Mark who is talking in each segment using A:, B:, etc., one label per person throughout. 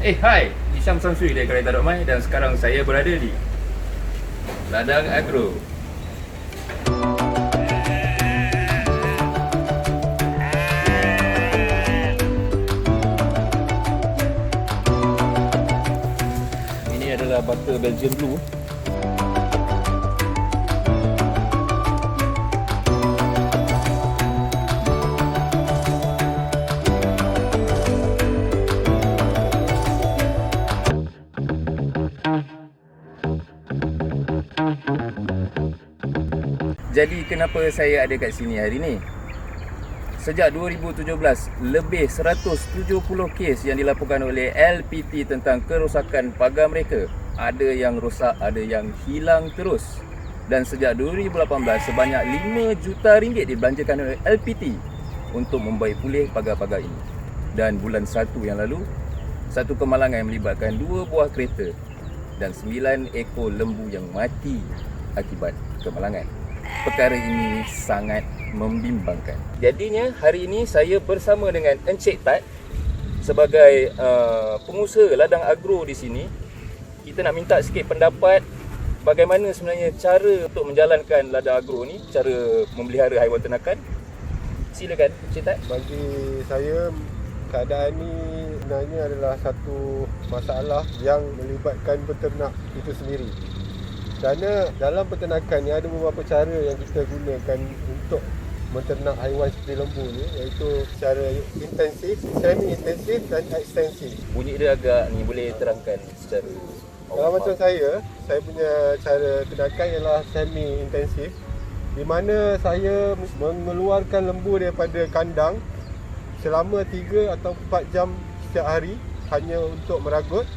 A: Hai, Isyam Samsui dari Kereta Dokmai dan sekarang saya berada di Ladang Agro. Ini adalah butter Belgian Blue. Jadi kenapa saya ada kat sini hari ni? Sejak 2017, lebih 170 kes yang dilaporkan oleh LPT tentang kerosakan pagar mereka. Ada yang rosak, ada yang hilang terus. Dan sejak 2018, sebanyak 5 juta ringgit dibelanjakan oleh LPT untuk membaik pulih pagar-pagar ini. Dan bulan 1 yang lalu, satu kemalangan yang melibatkan 2 buah kereta dan 9 ekor lembu yang mati akibat kemalangan. Perkara ini sangat membimbangkan. Jadinya hari ini saya bersama dengan Encik Tat sebagai pengusaha ladang agro di sini. Kita nak minta sikit pendapat bagaimana sebenarnya cara untuk menjalankan ladang agro ni, cara memelihara haiwan ternakan. Silakan Encik Tat.
B: Bagi saya, keadaan ni sebenarnya adalah satu masalah yang melibatkan peternak itu sendiri. Kerana dalam peternakan ni ada beberapa cara yang kita gunakan untuk menternak haiwan seperti lembu ni, iaitu secara intensif, semi-intensif dan ekstensif.
A: Bunyi dia agak ni, boleh terangkan secara
B: Kalau macam saya punya cara ternakan ialah semi-intensif, di mana saya mengeluarkan lembu daripada kandang selama 3 atau 4 jam setiap hari hanya untuk meragut.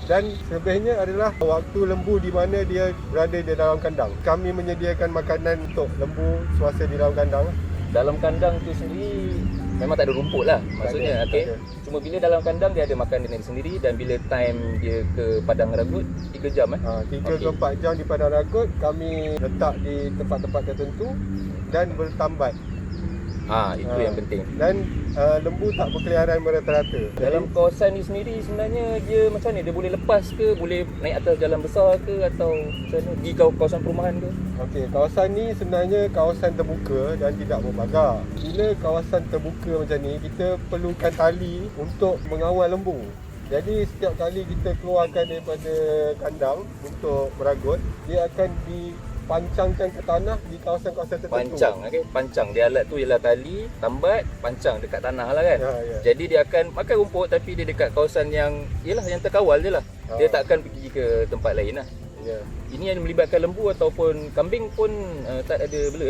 B: Dan selebihnya adalah waktu lembu di mana dia berada di dalam kandang. Kami menyediakan makanan untuk lembu semasa di dalam kandang.
A: Dalam kandang tu sendiri memang tak ada rumput lah maksudnya, okey. Cuma bila dalam kandang dia ada makanan dia sendiri, dan bila time dia ke padang ragut 3 jam
B: 3 ke 4 jam di padang ragut kami letak di tempat-tempat tertentu dan bertambat.
A: Itu yang penting.
B: Dan lembu tak berkeliaran merata-rata.
A: Dalam kawasan ni sendiri sebenarnya dia macam ni, dia boleh lepas ke, boleh naik atas jalan besar ke, atau macam mana, di kawasan perumahan ke?
B: Okey, kawasan ni sebenarnya kawasan terbuka dan tidak berpagar. Bila kawasan terbuka macam ni, kita perlukan tali untuk mengawal lembu. Jadi setiap kali kita keluarkan daripada kandang untuk meragut, dia akan dipancangkan ke tanah di kawasan-kawasan tertentu.
A: Pancang, okey. Pancang dia, alat tu ialah tali, tambat, pancang dekat tanah lah kan.
B: Ya.
A: Jadi dia akan makan rumput tapi dia dekat kawasan yang yang terkawal je lah. Dia tak akan pergi ke tempat lain lah.
B: Ya.
A: Ini yang melibatkan lembu ataupun kambing pun tak ada bela.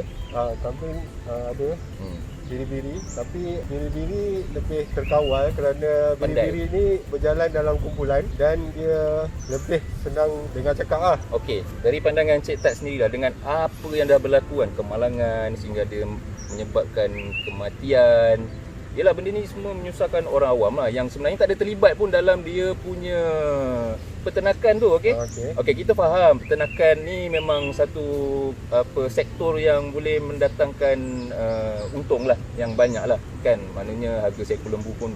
B: Kambing ada. Biri-biri, tapi biri-biri lebih terkawal kerana biri-biri ni berjalan dalam kumpulan dan dia lebih senang dengar cakap lah.
A: Okey, dari pandangan Cik Tat sendiri lah, dengan apa yang dah berlaku kan, kemalangan sehingga dia menyebabkan kematian. Yelah, benda ni semua menyusahkan orang awam lah, yang sebenarnya tak ada terlibat pun dalam dia punya peternakan tu, okey? Okey, kita faham peternakan ni memang satu sektor yang boleh mendatangkan untung lah, yang banyak lah kan. Maknanya harga seekor lembu pun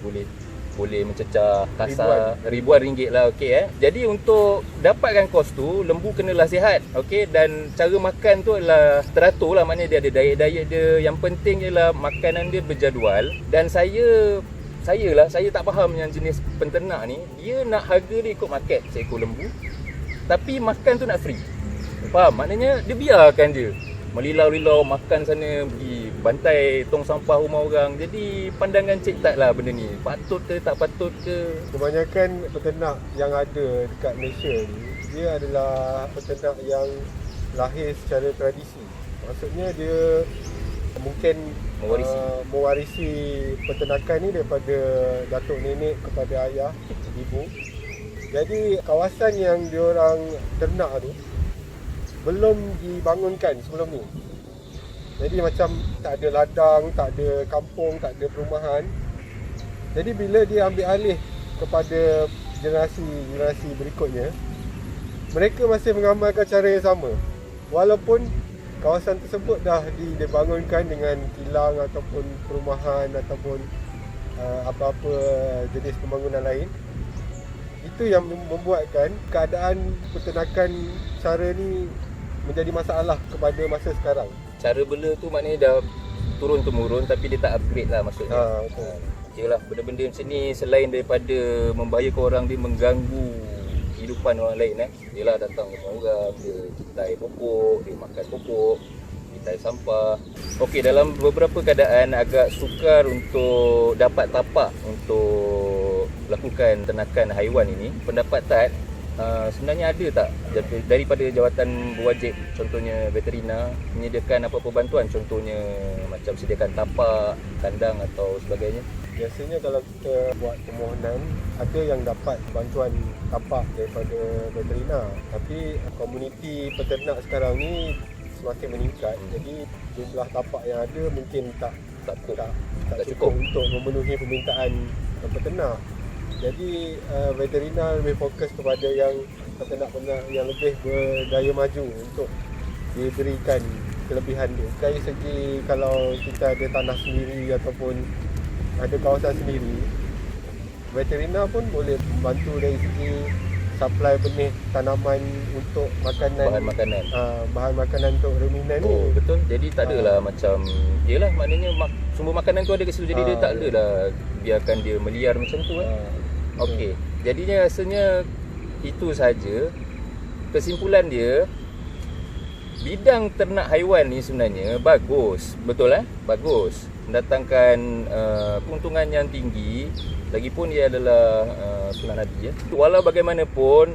A: boleh mencecah kasar ribuan ringgit lah, okey. Jadi untuk dapatkan kos tu, lembu kenalah sihat, okey, dan cara makan tu adalah teratur lah, maknanya dia ada diet dia. Yang penting ialah makanan dia berjadual. Dan saya tak faham yang jenis penternak ni, dia nak harga dia ikut market seekor lembu, tapi makan tu nak free. Faham? Maknanya dia biarkan je melilau-lilau makan sana, pergi bantai tong sampah rumah orang. Jadi pandangan Cik Tat lah benda ni, patut ke tak patut ke?
B: Kebanyakan peternak yang ada dekat Malaysia ni, dia adalah peternak yang lahir secara tradisi. Maksudnya dia mungkin mewarisi peternakan ni daripada datuk nenek kepada ayah, ibu. Jadi kawasan yang diorang ternak tu belum dibangunkan sebelum ni. Jadi macam tak ada ladang, tak ada kampung, tak ada perumahan. Jadi bila dia ambil alih kepada generasi berikutnya, mereka masih mengamalkan cara yang sama. Walaupun kawasan tersebut dah dibangunkan dengan kilang ataupun perumahan ataupun apa-apa jenis pembangunan lain. Itu yang membuatkan keadaan peternakan cara ni menjadi masalah kepada masa sekarang.
A: Cara bela tu maknanya dah turun-temurun tapi dia tak upgrade lah maksudnya.
B: Betul.
A: Yelah, benda-benda macam ni selain daripada membahayakan orang, dia mengganggu kehidupan orang lain. Yelah, datang rumah orang, dia citai pokok, dia makan pokok, citai sampah. Okey, dalam beberapa keadaan agak sukar untuk dapat tapak untuk lakukan ternakan haiwan ini. Pendapat Tat, sebenarnya ada tak daripada jawatan berwajib, contohnya veterina, menyediakan apa-apa bantuan, contohnya macam sediakan tapak, kandang atau sebagainya?
B: Biasanya kalau kita buat permohonan, ada yang dapat bantuan tapak daripada veterina. Tapi komuniti peternak sekarang ni semakin meningkat. Jadi jumlah tapak yang ada mungkin tak cukup untuk memenuhi permintaan peternak. Jadi veterina lebih fokus kepada yang peternak-peternak yang lebih berdaya maju untuk diberikan kelebihan dia. Dari segi kalau kita ada tanah sendiri ataupun ada kawasan sendiri, veterina pun boleh bantu dari segi supply benih tanaman untuk makanan, bahan makanan untuk ruminan ni.
A: Oh betul, jadi tak adalah macam, yelah maknanya sumber makanan tu ada kat situ, jadi dia tak adalah biarkan dia meliar macam tu. Okey, jadinya rasanya itu saja kesimpulan dia. Bidang ternak haiwan ni sebenarnya bagus, betul bagus, mendatangkan keuntungan yang tinggi. Lagipun ia adalah sunnah Nabi Walau bagaimanapun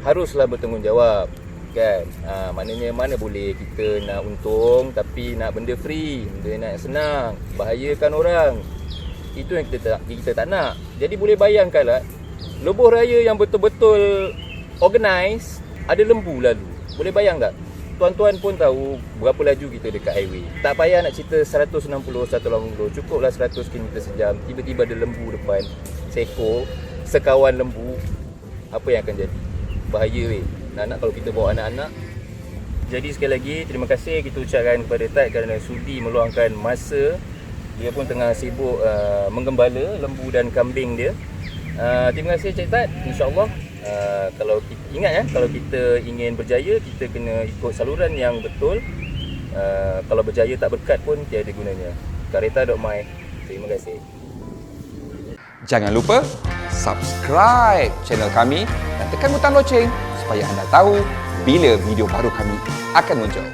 A: haruslah bertanggungjawab, kan? Maknanya mana boleh kita nak untung tapi nak benda free, benda nak senang, bahayakan orang. Itu yang kita tak nak. Jadi boleh bayangkanlah, lebuh raya yang betul-betul organize, ada lembu lalu. Boleh bayang tak? Tuan-tuan pun tahu berapa laju kita dekat highway. Tak payah nak cerita 160, 180, cukuplah 100 km sejam. Tiba-tiba ada lembu depan, seekor, sekawan lembu. Apa yang akan jadi? Bahaya weh. Nak kalau kita bawa anak-anak. Jadi sekali lagi, terima kasih kita ucapkan kepada Tat kerana sudi meluangkan masa. Dia pun tengah sibuk menggembala lembu dan kambing dia. Terima kasih Cik Tat. InsyaAllah kalau kita, ingat kalau kita ingin berjaya, kita kena ikut saluran yang betul. Kalau berjaya tak berkat pun tiada gunanya. Kareta.my. Terima kasih.
C: Jangan lupa subscribe channel kami dan tekan butang loceng supaya anda tahu bila video baru kami akan muncul.